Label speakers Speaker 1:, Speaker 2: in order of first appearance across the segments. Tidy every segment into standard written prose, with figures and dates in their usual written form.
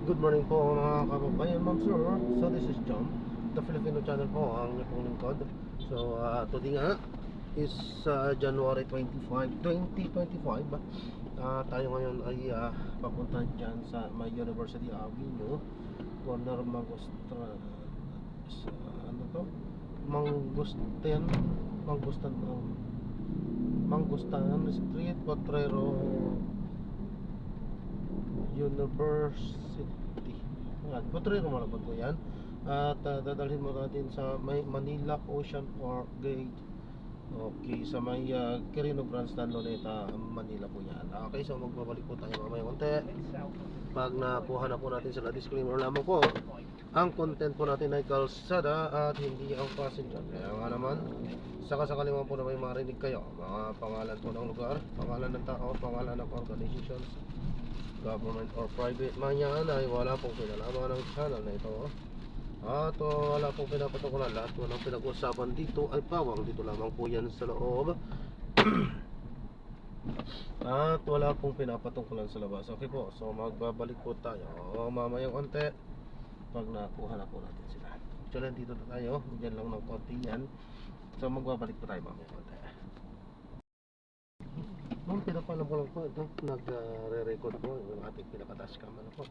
Speaker 1: Good morning po mga kababayan, ma'am sir. So this is John, the Filipino channel po, ang inyong lingkod. So today nga is January 25, 2025. Tayo ngayon ay papunta dyan sa may University Avenue, corner Mangostra, sa ano to? Mangustan, Mangustan, Mangustan Street, Potrero University. Yan, Potrero malabot po yan. At dadalhin mo natin sa may Manila Ocean Park Gate. Okay, sa may Quirino Grandstand Luneta, Manila po yan. Okay, so magbabalik po tayo mamaya konti. Pag nakuha na po natin sila, disclaimer lamang po, ang content po natin ay kalsada at hindi ang passenger. Kaya nga naman, sakasakali man po na may marinig kayo, mga pangalan po ng lugar, pangalan ng tao, pangalan ng organizations, government or private man yan, ay wala pong kinalaman ng channel na ito. At wala pong pinapatukulan. Lahat po ng pinag-usapan dito ay pawang dito lamang po yan sa loob. At wala pong pinapatungkulan sa labas. Okay po, so magbabalik po tayo mamayang konti pag nakuha na po natin sila. Actually dito na tayo, dyan lang ng konti yan. So magbabalik po tayo mamayang konti. Ma'am, pinapalam ko lang po ito, nagre-record po yung ating pinaka-dash cam ano po.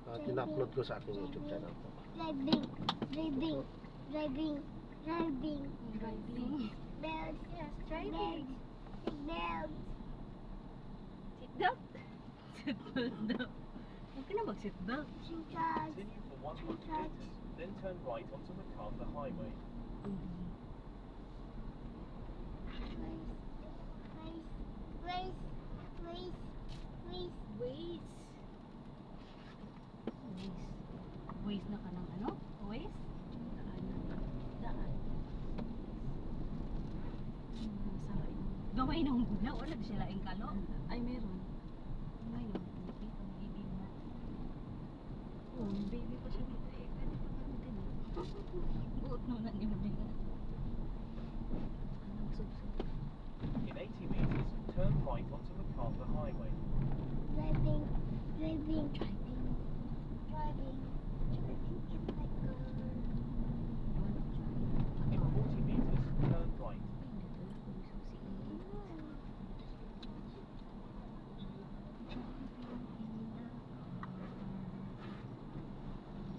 Speaker 1: At ina-upload ko sa ating YouTube channel po.
Speaker 2: Driving, driving, driving, driving,
Speaker 3: Driving.
Speaker 2: bells,
Speaker 3: Yes, driving.
Speaker 2: bells,
Speaker 3: Seatbelt. Seatbelt daw. Huwag ka na mag-seatbelt.
Speaker 2: seatbelts,
Speaker 4: Continue for 100 meters, then turn right onto MacArthur Highway.
Speaker 2: race, race, race,
Speaker 3: Waze. Waze. Waze na ka ng ano? Waze? Daan. Gamay ng bula. Wala ba sila yung kalo? Ay, meron. Gamay ng baby. Ang baby mo. Oh, baby pa siya dito eh. Pwede pa ganun din eh. Buot mo na ni baby na. Anong subsub?
Speaker 4: In 80 meters, turn right onto MacArthur Highway.
Speaker 2: driving, driving,
Speaker 3: Driving.
Speaker 2: driving, driving in my car.
Speaker 4: In 40 meters, turn right.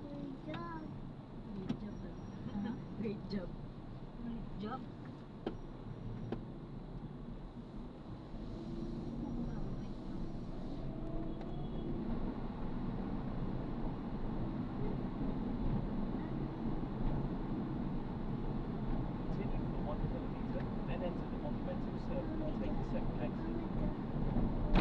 Speaker 2: Good job.
Speaker 3: Great job. Great job.
Speaker 4: Continue for 1 kilometer, then enter the Monumental Circle and take the second exit.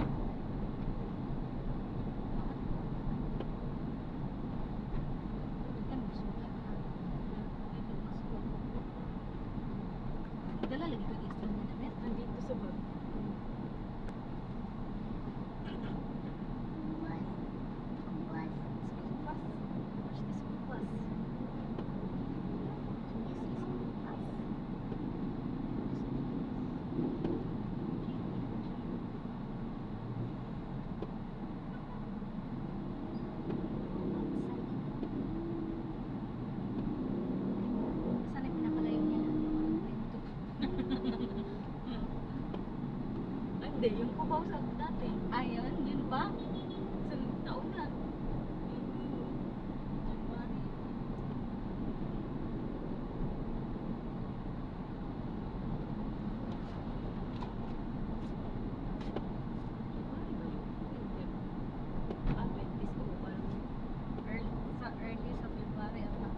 Speaker 3: Dala lagi ka extra na damit. Nandito sa bag.
Speaker 2: Bus,
Speaker 3: School bus. Watch the school bus. Saan yung pinakalayo niya? Hindi, yung kubaw sa dati. Ayun, yun pa. Sa taon na. January. Early sa February ata.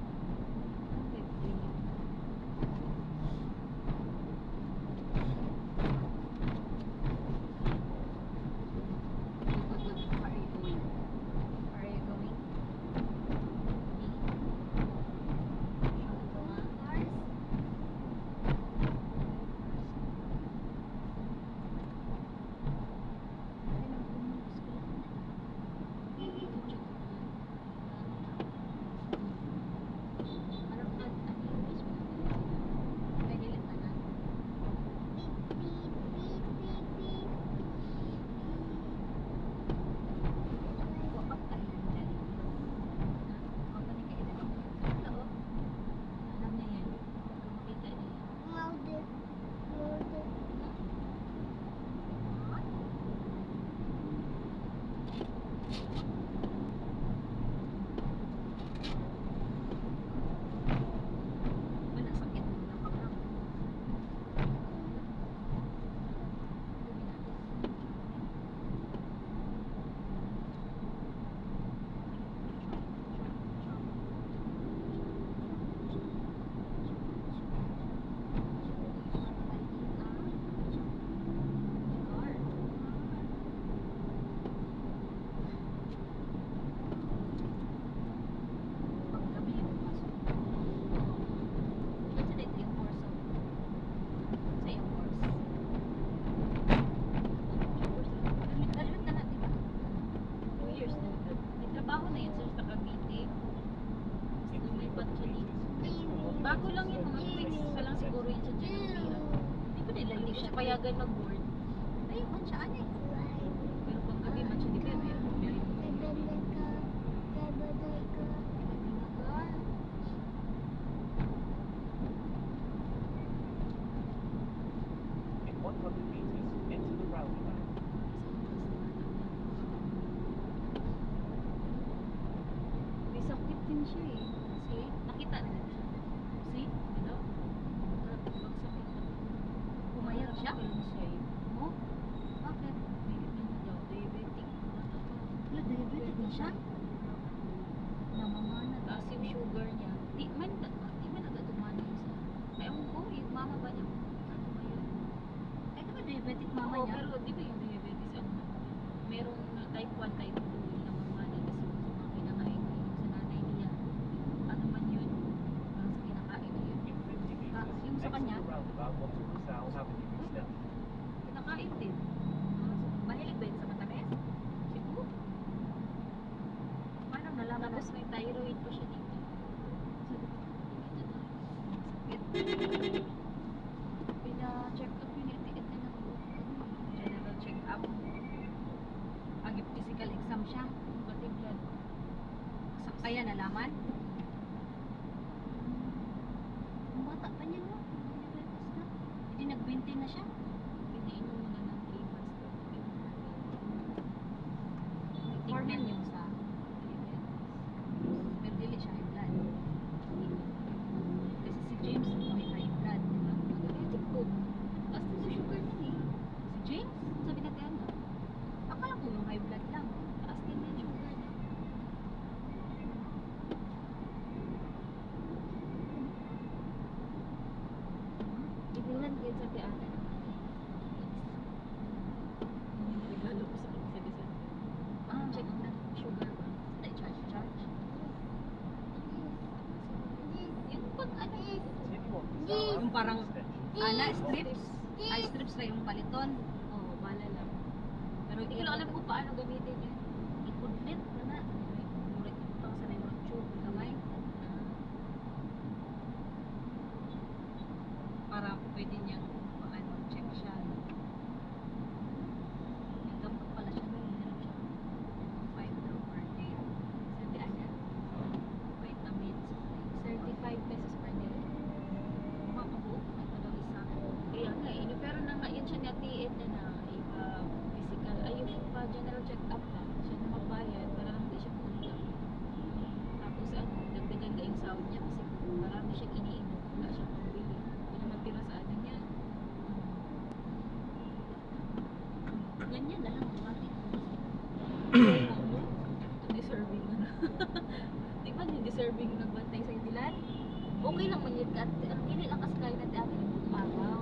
Speaker 3: Bago lang yun, mga 2 weeks pa lang siguro yun sa January. Hindi ko nila hindi siya payagan mag-board. Ay, man siya ano eh. Pero pag gabi man siya, di ba? May
Speaker 4: In 100 meters, enter the roundabout.
Speaker 3: May sakit din siya eh. See? Nakita na siya. See? Diba? Bagsak ito. Pumayag siya? Oh? Bakit? May ano daw, diabetic. Wala, diabetic na siya? Namamana. Taas yung sugar niya. Di man nagatumana yun sa... Ayaw ko, yung mama ba niya? Ano ba yun? Ay, di ba diabetic mama
Speaker 2: Oo,
Speaker 3: niya?
Speaker 2: pero
Speaker 3: di ba yung diabetes ano? Merong type 1, type 2 yung namamana kasi yung sa mga kinakain ko yung sa nanay niya. Ano man yun? Parang sa kinakain na yun.
Speaker 4: In 50 meters,
Speaker 3: yung sa
Speaker 4: exit
Speaker 3: kanya?
Speaker 4: the roundabout onto Rizal Avenue Extension.
Speaker 3: Kinakain din. Mahilig ba yun sa matamis? Siguro. Paano nalaman? Tapos may thyroid pa siya dito. Sakit. Pina-check up yun. Itiit na ng general check up. Pag physical exam siya. Pati blood. Kaya nalaman? Ang bata pa niya no? Diabetes na. Hindi nag-20 na siya. Piniinom mo na ng 3 months to. Tignan yung sa diabetes. Pero dili siya high blood. Kasi si James may high blood. Diba? Diabetic po. Taas din sa sugar niya eh. Si James, sabi natin ano? Akala ko yung high blood lang. Taas din yung sugar niya. Ibulan din sa tiada ng yung regalo ko sa kanya sa December. Check na sugar ba? Ay, charge. Yung pag ano,
Speaker 4: Continue on Rizal
Speaker 3: yung
Speaker 4: Avenue
Speaker 3: parang
Speaker 4: Extension.
Speaker 3: strips. Ay, strips na yung paliton. Oo, bala lang. Pero hindi ko lang alam kung paano gamitin yun. Ikudlit na na. Murit yung utang sa na yung tube, kamay. Para pwede niyang ano, check siya. May gamot pala siya. May ininom siya. 5 daw per day. Sabi niya, vitamins. 35 pesos per day. Makabuo. May padaw isa. Kaya nga eh. Pero na nga, yun siya natiin na ipa-physical. Ay, yung pa-general check-up pa. Siya na magbayad para lang hindi siya punta. Tapos ano, dagdagan ka yung sound niya kasi marami siyang iniinom. Wala siyang pambili. Hindi naman tira sa ano niya. Ganyan na lang. Bakit? Deserving na. Di ba yung deserving yung nagbantay sa dilan? Okay lang man yun. Hindi lang kasi kaya natin atin yung araw.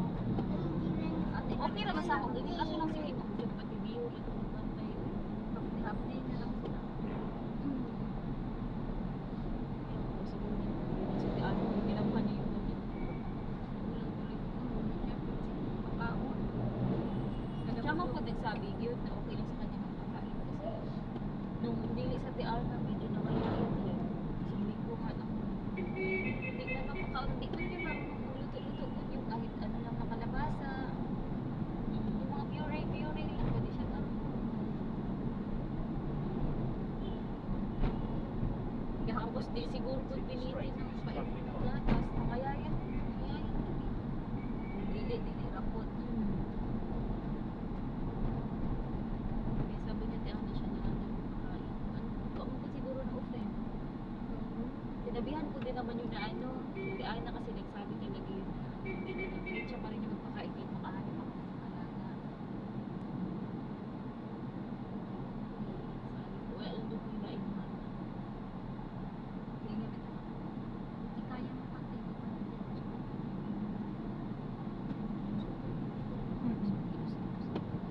Speaker 3: Ate, okay naman sa ako. Hindi kaso lang sige kung yung pati view lang nagbantay. Hapon na lang sila. Siguro sa tiyan, ginabuhan niya yung ganyan. Pagkaon. Siya mo po nagsabi yun na okay lang sa kanya magpakain kasi nung dili sa tiyan na medyo nakayain din. Sumig ko nga ako. Hindi na mapakaon. Hindi man yun marunong luto-luto ko yung kahit ano lang nakalabasa. Yung mga puree lang pwede siya marunong. Tapos di siguro kung pinitin ng gatas, makayayan. Dili rapot. Kaya sabi niya, tiyan na siya na ano, makain. Ano ko siguro na offline. Sinabihan ko din naman yun na ano, tiyan na kasi nagsabi niya lagi yun na kahit siya pa rin yung magpakain, kahit makahanap ako ng alaga. Sabi ko, well, doon ko yung nainuman. Hindi nga kita. Hindi kaya mapatay ko pa.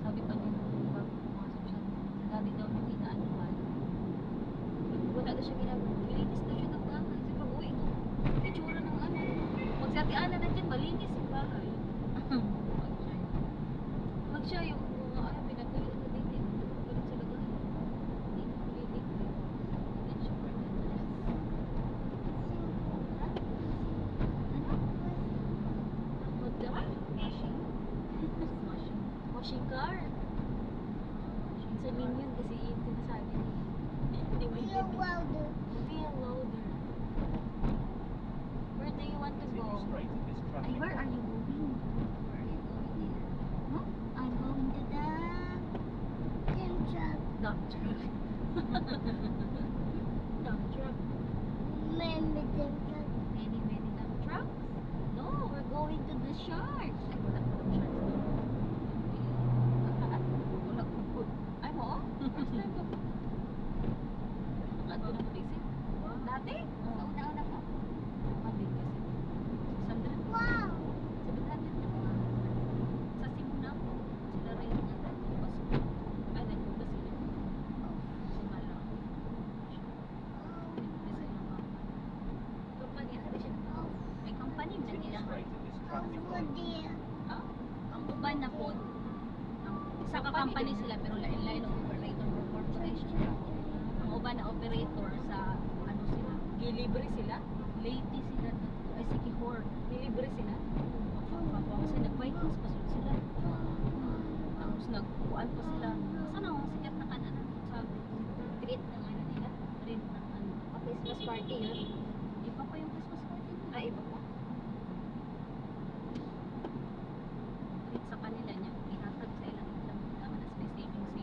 Speaker 3: Sabi pa niya bago pumasok siya, sa dati daw niyang inaanuhan. Wala na siya ginagawa. Malinis na siya ng bahay. Kasi pag uwi ko, itsura ng ano. Pag sa tiyanan na dyan, malinis yung bahay. Pag siya yung mga ano, pinatuloy na din. Pinatuloy sa lagay. Hindi na malinis. Hindi siya malinis. Dump truck.
Speaker 2: Many things.
Speaker 3: Many, many dump trucks. No, we're going to the sharks. Ay, wala pa ng sharks doon. Wala pa po. Ay, mo? First time ko. Nakadto na visit. Dati? Sa una-una pa. Mabig kasi. 600.
Speaker 2: Wow.
Speaker 3: 700 na mga. Sa Simuna po. Sila rin nga nagbukas. Ay, nagbukas sila. Simala. Company, ano siya? May company na
Speaker 4: Continue
Speaker 3: nila.
Speaker 4: straight at this
Speaker 2: Oh,
Speaker 4: traffic
Speaker 2: good
Speaker 4: light.
Speaker 2: dear.
Speaker 3: Ang uban na po, isa ka company sila pero lain-lain ng operator or corporation. Ang uban na operator sa ano sila, gilibre sila, lady sila, ay sige hor, gilibre sila. Kasi nag-Vikings pa sila. Tapos nagkuan pa sila. Saan ang sikat na kanan sa treat ng ano nila? Treat ng ano? Christmas party yun. Iba pa yung Christmas party. Ah, iba pa. Treat sa kanila niya. Ihatag sa ilang ilang naman as may savings.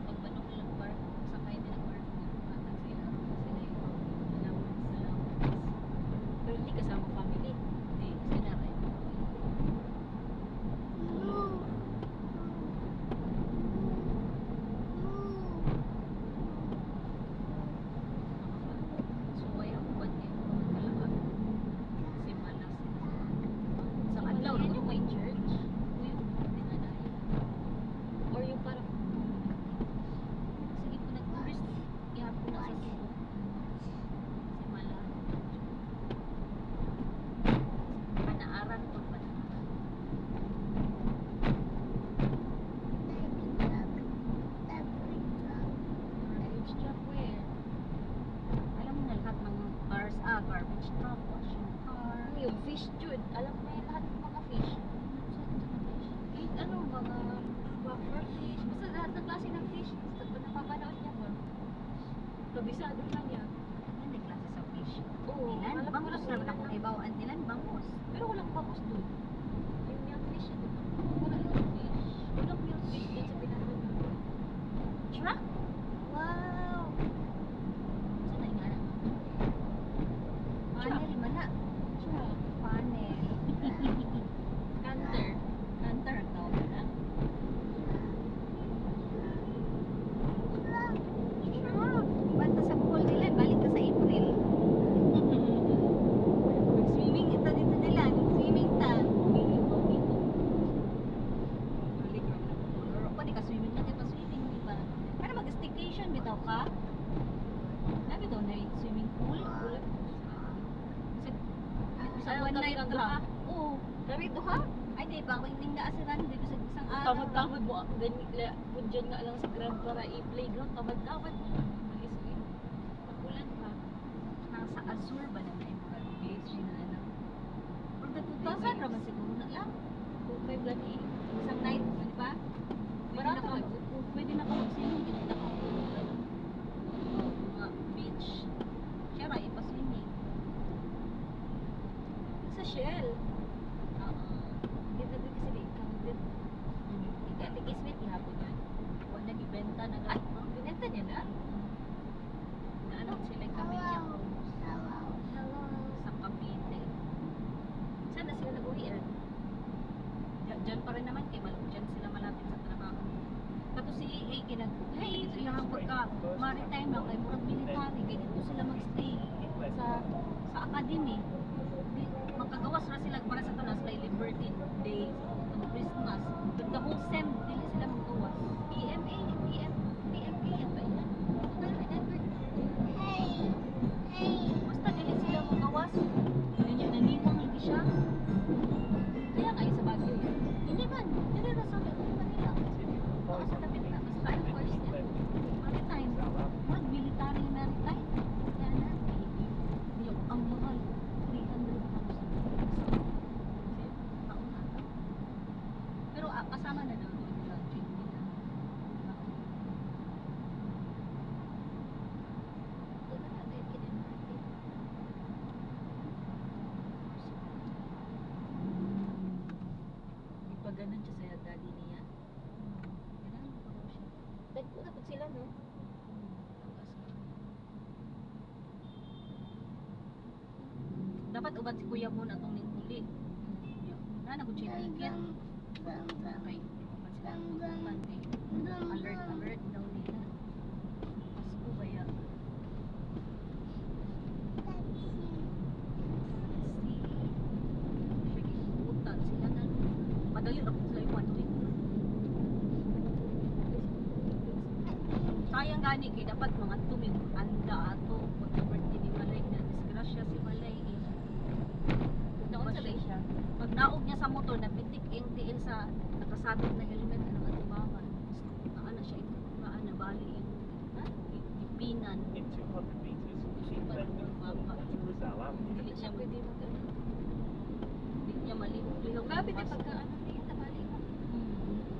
Speaker 3: Pagbanok nilang bar, sakay nilang bar, ihatag sa ilang sila yung allowance. Pero hindi kasama family. Hindi, sila rin. Suway ang uban niya. Magkalaban. Si Malas. Sa adlaw, no? May church. Uy, hindi na dahil. Or yung parang, sige po nag-tourist. Ihapon na sa Cebu. Si Malas. Panaaran po pa na. Garbage truck where? Alam mo na lahat ng cars, garbage truck, washing car. Yung fish jud, alam mo na yung lahat ng mga fish. Kahit ano, mga buffer fish, basta lahat ng klase ng fish. Basta napapanood niya mo. Kabisado lang yan. Ano yung klase sa fish?
Speaker 2: Oo,
Speaker 3: Dilan,
Speaker 2: alam ko
Speaker 3: bangus
Speaker 2: lang
Speaker 3: naman ako
Speaker 2: dilan.
Speaker 3: ibawaan dilan, bangus.
Speaker 2: Pero walang bangus doon.
Speaker 3: Yung milkfish, di ba?
Speaker 2: Wala yung fish. Walang milk fish doon sa pinanood ko.
Speaker 3: Truck?
Speaker 2: Wow.
Speaker 3: Saan na yung Panel, mana.
Speaker 2: Truck.
Speaker 3: Panel.
Speaker 2: Canter.
Speaker 3: Hunter ang tawag na.
Speaker 2: Truck.
Speaker 3: Banta sa pool nila, balik ka sa April. Swimming ito dito nila, swimming ta. Balik ka na. Pero pa di ka swimming na, di pa swimming, di ba? Para mag-staycation bitaw ka. Sabi daw na yung swimming pool. Sa
Speaker 2: Ayaw
Speaker 3: one
Speaker 2: kami
Speaker 3: night
Speaker 2: ng
Speaker 3: lang.
Speaker 2: duha.
Speaker 3: Oo. Kami duha? Ay di ba, kung hindi asiran, di ba sa isang araw.
Speaker 2: Tamad-tamad mo. Pundiyan nga lang sa ground para i-playground. Tamad-tamad mo. Malis ko yun. Makulan pa.
Speaker 3: Nasa Azure ba naman yung mga beach na ano? Or the 2,000 raman siguro na lang.
Speaker 2: 2.5 lang eh.
Speaker 3: Isang night, di ba?
Speaker 2: Barato lang.
Speaker 3: Pwede na ka mag-swimming dito na mga beach. Siya ra, ipa-swimming.
Speaker 2: Sa Shell.
Speaker 3: Hindi na din kasi di counted. Ika-tikiswit ihapon yun. Huwag nag-ibenta na
Speaker 2: Ay,
Speaker 3: gano'n.
Speaker 2: binenta niya na.
Speaker 3: Na ano sila yung kamilya sa Cavite. Saan na sila nag-uwian? Diyan pa rin naman kay Diyan sila malapit sa trabaho. Kato si EA kinag, hey, ito yung pagka maritime lang kay murag military, kaya dito sila mag-stay sa academy. Di, magkagawas na sila para sa tunas kay Liberty Day, ang Christmas. But the whole sem, dili sila maggawas. PMA yan ba yan? Basta dili sila magawas. Yun yung nanimang lagi siya. Kaya kayo sa Baguio yun. Hindi man. Dili na sa Manila. Baka sa lapit na. Basta tayo first yan. Maritime. Mag military maritime. Kaya na. Yung ang mahal. 300,000. Taon ata. Pero kasama na daw.
Speaker 2: Takot sila, no?
Speaker 3: Dapat uban si kuya mo na itong ningkuli. Na nagod siya ticket. Okay. Uban sila ang uban. Alert, alert daw nila. Pasko ba yan? Sige, putan sila na. Madali lang sila yung one-week. Sayang gani kay dapat mga tumig anda ato pag birthday ni Malay na disgrasya si Malay eh.
Speaker 2: Naon sa siya.
Speaker 3: Pag naog niya sa motor napitik yung tiil sa nakasabit na helmet na nakatubangan. Naana siya ito, naana bali yung ipinan.
Speaker 4: In 200 meters, keep left at 4 onto Rizal Avenue.
Speaker 2: Hindi siya pwede mag-ano.
Speaker 3: Hindi niya malihok-lihok.
Speaker 2: Grabe din pagka ano niya, tabali mo.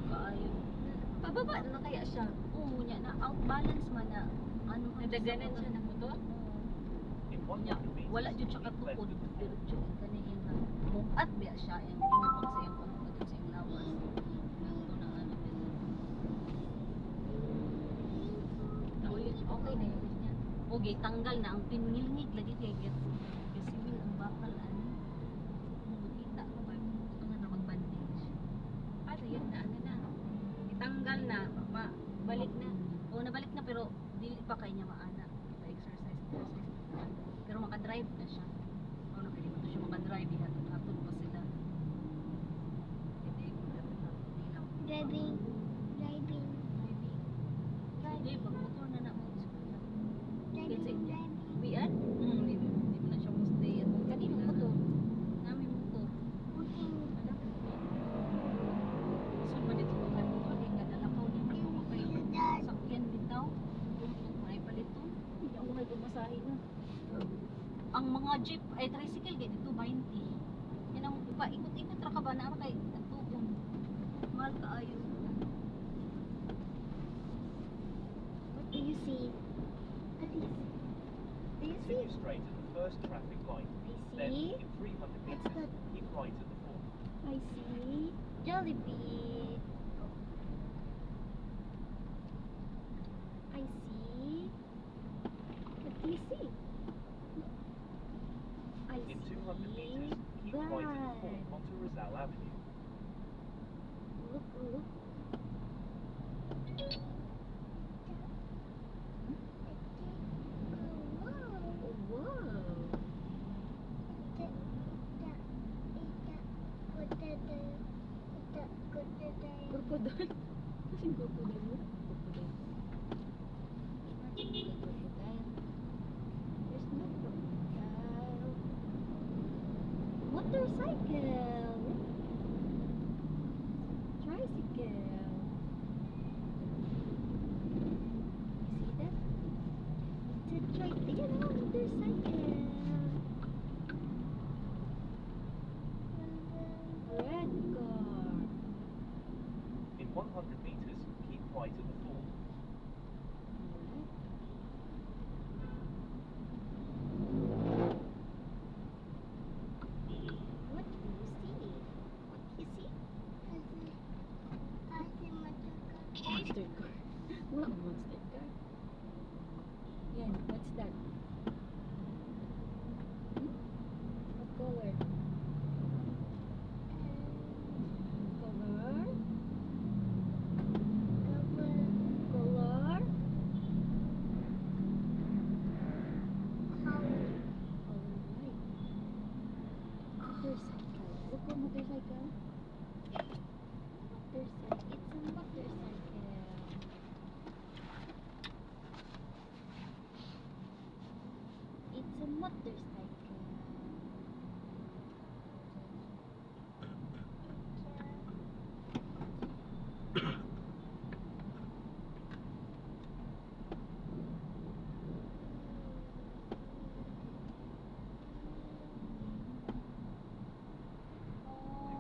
Speaker 3: Kaayo.
Speaker 2: Pababa na kaya siya.
Speaker 3: Oo niya na outbalance man na ano ka
Speaker 2: Nadaganan siya ng motor.
Speaker 4: In
Speaker 3: Nya,
Speaker 4: 100 meters,
Speaker 3: wala jud siya
Speaker 4: keep left
Speaker 3: katukod
Speaker 4: at 4.
Speaker 3: diretso kani yung bukat biya siya yung inupak sa yung pangkot sa yung lawas. Ito na ano din.
Speaker 2: Naulit, okay na yun niya.
Speaker 3: Okay, tanggal na ang pinngilngig lagi kay get. Kasi will ang bakal ani. Makita ko ba ito nga na mag-bandage.
Speaker 2: Ano yun na, ano na.
Speaker 3: Itanggal na, balik na. Oo, nabalik na pero dili pa kay niya maana. Pa-exercise. Pero makadrive na siya. Oo, na pwede mo to siya makadrive. Hatod pa sila. Hindi ko dapat hatod nila.
Speaker 5: Driving.
Speaker 3: Hindi, pag motor na na mo.
Speaker 5: Driving.
Speaker 3: Uwian? Hindi mo na siya mo stay at
Speaker 2: Kanino motor?
Speaker 3: Namin motor.
Speaker 5: Walking.
Speaker 3: Saan ba dito ka motor? Kaya nga dalakaw niya pa ako kay sakyan bitaw. May palito.
Speaker 2: Hindi ako may pumasahe na.
Speaker 3: Ang mga jeep ay tricycle kay dito 20. Yan ang paikot-ikot ra ka ba na kay natubong. Mahal ka ayo.
Speaker 5: What do you see? What do you see? Do you see?
Speaker 4: Continue straight at the first traffic light.
Speaker 5: I
Speaker 4: Then,
Speaker 5: see.
Speaker 4: in 300
Speaker 5: What's
Speaker 4: meters,
Speaker 5: that?
Speaker 4: keep right at the 4.
Speaker 5: I see. Jollibee. I see. What do you see? I
Speaker 4: In
Speaker 5: see.
Speaker 4: 200 meters, keep right at the 4
Speaker 5: Bird.
Speaker 4: onto Rizal Avenue.
Speaker 5: Look, look.
Speaker 3: Oh, wow.
Speaker 2: Crocodile. Kasing crocodile mo? Crocodile.
Speaker 5: There's no crocodile. Motorcycle. Tricycle. You see that? It's a motorcycle. Red car.
Speaker 4: In 100 meters, keep right at the 4.
Speaker 5: What do you see? What do you see?
Speaker 2: Monster car. Wala akong monster car. Yan, what's that? What color? Color? Color? Alright. Motorcycle. Look for motorcycle.
Speaker 5: Motorcycle. It's a motorcycle. It's a motorcycle.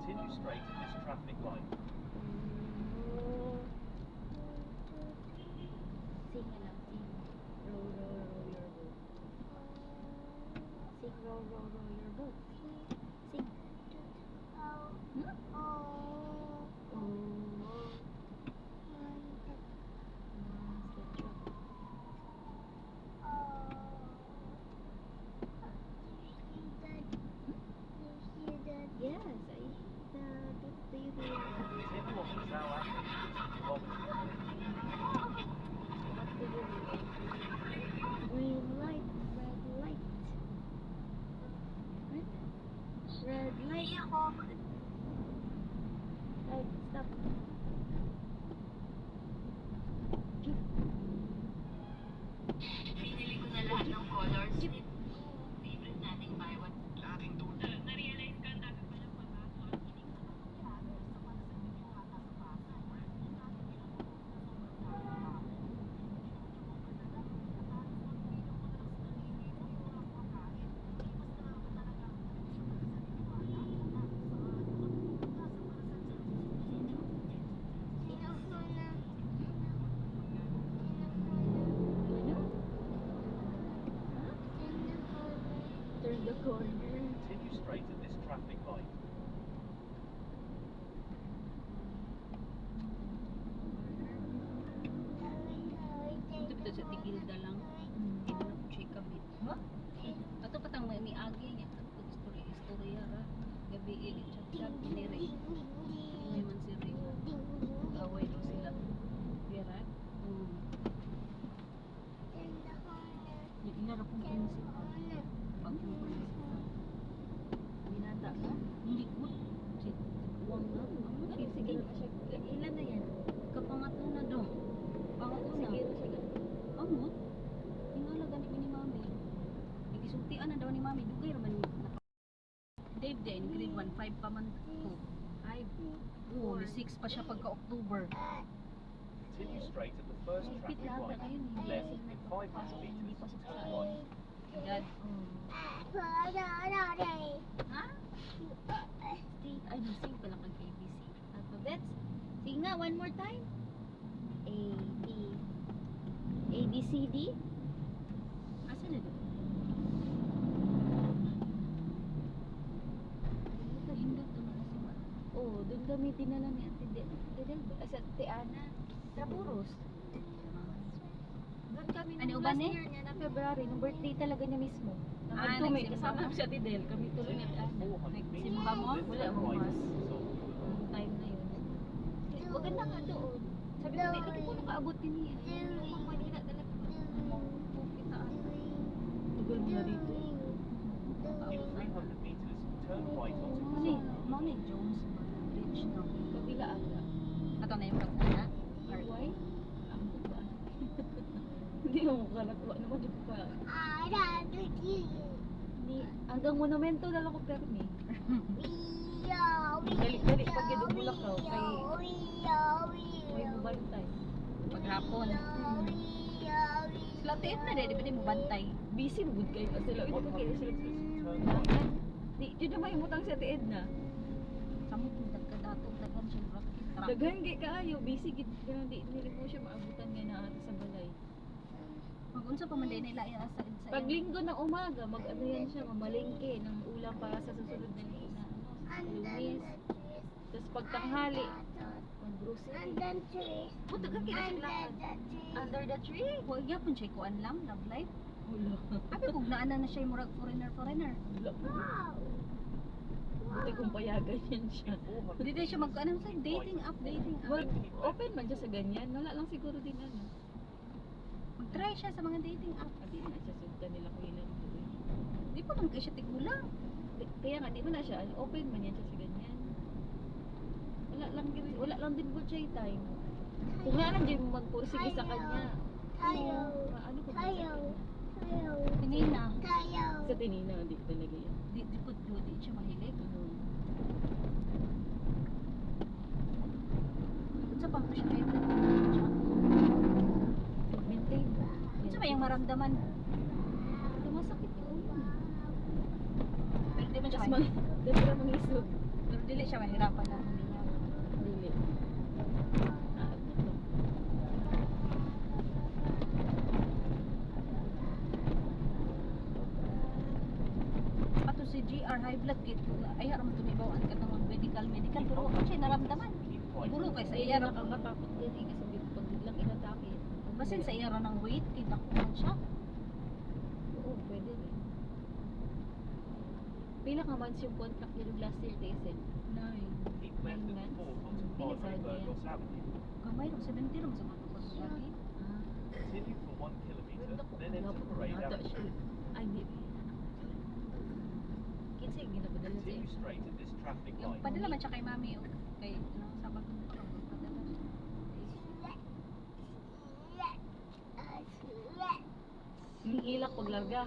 Speaker 4: Continue straight at this traffic light.
Speaker 5: Sing na lang, sing.
Speaker 2: Row, row, row your boat.
Speaker 5: Sing, row, row, row your boat. Sing.
Speaker 2: Oh.
Speaker 3: Pinili ko na lahat ng colors. Favorite nating buy one.
Speaker 4: Laging tulad.
Speaker 3: Na-realize ka, ang dami palang pagbago. Hindi ko napangyari sa pansabi ko ata sa basa.
Speaker 2: Turn the corner.
Speaker 4: Continue straight at this traffic light.
Speaker 3: Ito bito sa Tigilda lang. Hindi na po siya kabit. Ha? Ato patang may agi niya. Istorya ra. Gabi ilit chat-chat. Piniri. Hindi man si Ray. Away daw sila. Pira? Yung inara pong prinsipal. Pag yung prinsipal. Binata ka? Hindi ko. Huwag na. Sige. Ilan na yan? Kapangatlo na daw. Pangatlo na. Amot? Ingala ganit ni mami. Igisultian na daw ni mami. Dugay raman ni Dave din, grade 1, 5 pa man ko. 5. Oo, 6 pa siya pagka-October.
Speaker 4: Continue straight at the first
Speaker 3: Repeat
Speaker 4: traffic
Speaker 3: lahat na
Speaker 4: light.
Speaker 3: kayo ni
Speaker 4: Left in 500
Speaker 3: Hindi pa
Speaker 4: meters.
Speaker 3: siya
Speaker 4: Turn
Speaker 3: sa
Speaker 4: right.
Speaker 3: Dad. Ha? Ay, nasing pala kag ABC.
Speaker 2: Alphabets. Sige nga, one more time. A, B. A, B, C, D.
Speaker 3: Asa na doon? Hindot to na kasi ba?
Speaker 2: Oh, doon kami dinala ni Ate Del ba? Sa Ate Ana. Sa Puros. Doon kami
Speaker 3: Ano
Speaker 2: nung
Speaker 3: ba
Speaker 2: last
Speaker 3: ni?
Speaker 2: year niya na February, nung birthday talaga niya mismo.
Speaker 3: Ah,
Speaker 2: Nandun may
Speaker 3: nagsimba
Speaker 2: kasama
Speaker 3: ka?
Speaker 2: ko si Ate Del. Kami tuloy ni Ate Ana.
Speaker 4: 400 meters.
Speaker 3: Nagsimba mo?
Speaker 4: Then
Speaker 2: Wala
Speaker 4: turn
Speaker 2: akong
Speaker 4: right
Speaker 2: mas.
Speaker 4: at Silver.
Speaker 2: Nung time na yun. Maganda nga doon. Sabi ko, di lagi ko nakaabot din niya. Yung Manila talaga. Pukitaan. Tugal mo na dito.
Speaker 4: In 300 meters, turn right onto
Speaker 3: Mani, Mani Jones Bridge no.
Speaker 2: Kabila aga.
Speaker 3: Ato na yung pagkana.
Speaker 2: Why? Ang ba? Hindi mo kalatuwa naman yung pa. Hindi. Hanggang monumento na lang ko permi. Dali pag gidugulak ka kay may mabantay.
Speaker 3: Paghapon. Sila tiit na di ba di mo bantay?
Speaker 2: Busy mo good kayo pa sila. Ito pa kayo sila.
Speaker 4: turn right.
Speaker 2: Di, yun na may mutang sa tiid na.
Speaker 3: Samot mo dagkadato daghan siya rocket truck.
Speaker 2: Daghan kay kaayo, busy gid ganun di nila po siya maabutan nga na ata sa balay.
Speaker 3: Mag-unsa pa man din nila iya sa
Speaker 2: Pag linggo ng umaga, mag-ano yan siya, mamalingke ng ulam para sa susunod na linggo. Lumis. Tapos pag tanghali, mag-grocery.
Speaker 3: Buta ka kila sila
Speaker 2: Under the tree?
Speaker 3: Huwag yapon siya kuan lang, love life.
Speaker 2: Wala.
Speaker 3: Abi kung naana na siya murag foreigner.
Speaker 2: Wala. Buti kung payagan yan siya.
Speaker 4: 400
Speaker 3: Hindi din siya mag-ano sa dating app.
Speaker 2: Well, open man siya sa ganyan. Wala lang siguro din ano.
Speaker 3: Mag-try siya sa mga dating app.
Speaker 2: Hindi na siya sundan nila kung ilan po eh.
Speaker 3: Di pa man kay siya tigulang.
Speaker 2: Kaya nga, di mo na siya, open man yan siya sa ganyan. Wala lang din good siya time. Kung nga lang din magpursige sa kanya. Ano kung sa kanya?
Speaker 3: Pinina.
Speaker 2: Sa tinina, di talaga yan.
Speaker 3: Di po di siya mahilig. Unsa pa mo siya kahit
Speaker 2: Maintain ba?
Speaker 3: unsa ba yung maramdaman?
Speaker 2: Masakit yung ulo.
Speaker 3: Pero di man siya
Speaker 2: Tapos
Speaker 3: mahilig.
Speaker 2: dali mga isog.
Speaker 3: Pero dili siya mahirapan na huminga.
Speaker 2: Dili. Ah, ito.
Speaker 3: Ato si GR high blood kit ay aram tumibaw ang katong medical pero wala siya naramdaman.
Speaker 4: Keep right.
Speaker 3: Siguro kay sa
Speaker 2: Sa
Speaker 3: iya
Speaker 2: iya
Speaker 3: ra
Speaker 2: nakakatakot din eh kasi pag biglang inatake.
Speaker 3: basin sa iya ra ng weight kay nakuha siya.
Speaker 2: Oo, pwede rin. Pila ka months yung contract niyo last year, Tesen?
Speaker 4: Keep left at the fourth onto
Speaker 2: Pili sa
Speaker 4: Padre
Speaker 2: kanya.
Speaker 4: Burgos Avenue.
Speaker 3: Gamay ro 70 ro sa mga lagi.
Speaker 4: Continue for 1 kilometer, then enter Parade
Speaker 2: Nata
Speaker 4: Avenue.
Speaker 2: siya. Ay, hindi. Kinsa yung ginapadala sa
Speaker 4: Continue straight at this traffic
Speaker 3: Yung
Speaker 4: light.
Speaker 3: padala man siya kay mami o kay ano sabag mo pa padala siya. hilak pag larga.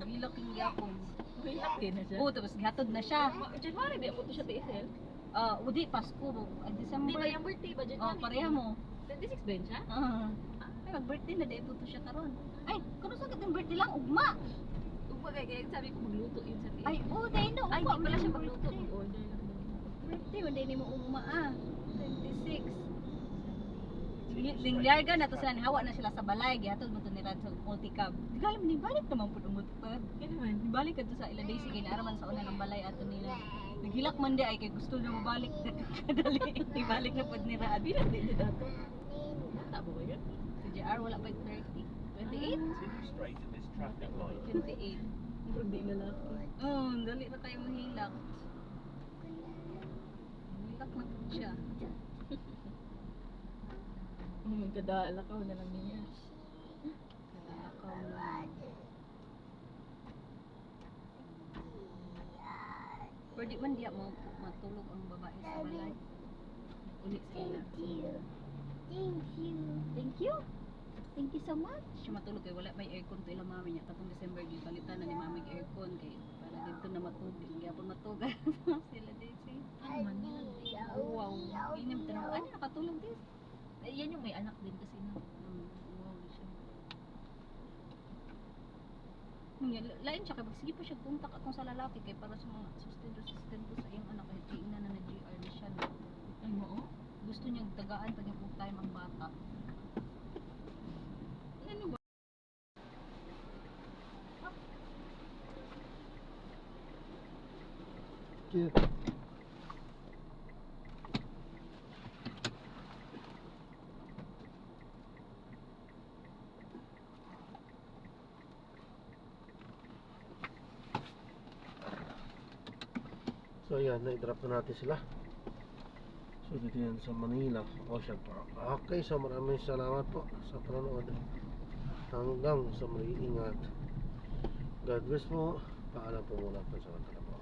Speaker 3: Hilak yung gyapon.
Speaker 2: Hilak din na siya.
Speaker 3: Oo, tapos gihatod na siya.
Speaker 2: January, di mo to siya TSL.
Speaker 3: Udi Pasko, December.
Speaker 2: Di ba yung birthday ba January?
Speaker 3: Pareha mo.
Speaker 2: 26 ba yun siya?
Speaker 3: Ay, mag-birthday na, di to siya karon. Ay, kuno sa yung birthday lang, ugma.
Speaker 2: Kaya sabi ko magluto yun sa TSL.
Speaker 3: Ay, dahil na, ugma.
Speaker 2: Ay, di pala siya
Speaker 3: may
Speaker 2: magluto.
Speaker 3: birthday.
Speaker 2: Mag-order lang daw.
Speaker 3: Birthday, hindi ni mo ugma 26. Lingyarga na to sila, hawa na sila sa balay, gihatod mo to ni Rad sa multicab. Di ka alam, nibalik naman po ng multicab.
Speaker 2: Yan naman.
Speaker 3: Nibalik ka to sa ila day, sige, naaraman sa una ng balay ato nila. Naghilak man di ay kay gusto na mabalik kadali. Nibalik na pod ni Rad.
Speaker 2: Bilang din niya dato. Bata ba ba yun?
Speaker 3: Si JR wala pa 30. 28?
Speaker 4: Continue straight at this traffic light.
Speaker 3: 28.
Speaker 2: Hindi na lalaki.
Speaker 3: Dali na tayo mahilak. Mahilak na po siya.
Speaker 2: Magkadaalakaw na lang niya.
Speaker 3: Nalakaw na. Pwede man diya mo matulog ang babae sa balay. Uli sila.
Speaker 5: Thank you.
Speaker 3: Thank you. Thank you so much. Siya matulog kay wala may aircon to ilang mami niya. Katong December gipalitan na ni mami ang aircon kay para dito na matulog. Gyapon matugan sila Daisy.
Speaker 2: Ano man yan?
Speaker 3: Wow. Inim tanong. Ano nakatulog din?
Speaker 2: Eh, yan yung may anak din kasi na.
Speaker 3: Wow siya. Lain siya kay sige pa siya kontak atong sa lalaki kay para sa mga sustento sa iyong anak kay tingnan na na GR na siya.
Speaker 2: Ay mo?
Speaker 3: Gusto niya tagaan pag full time ang bata. Ano ba?
Speaker 1: Cute. So yan, na-drop na natin sila. So dito yan sa Manila Ocean Park. Okay, so maraming salamat po sa panonood. Hanggang sa muli, ingat. God bless po. Paalam po muna po sa kanila po.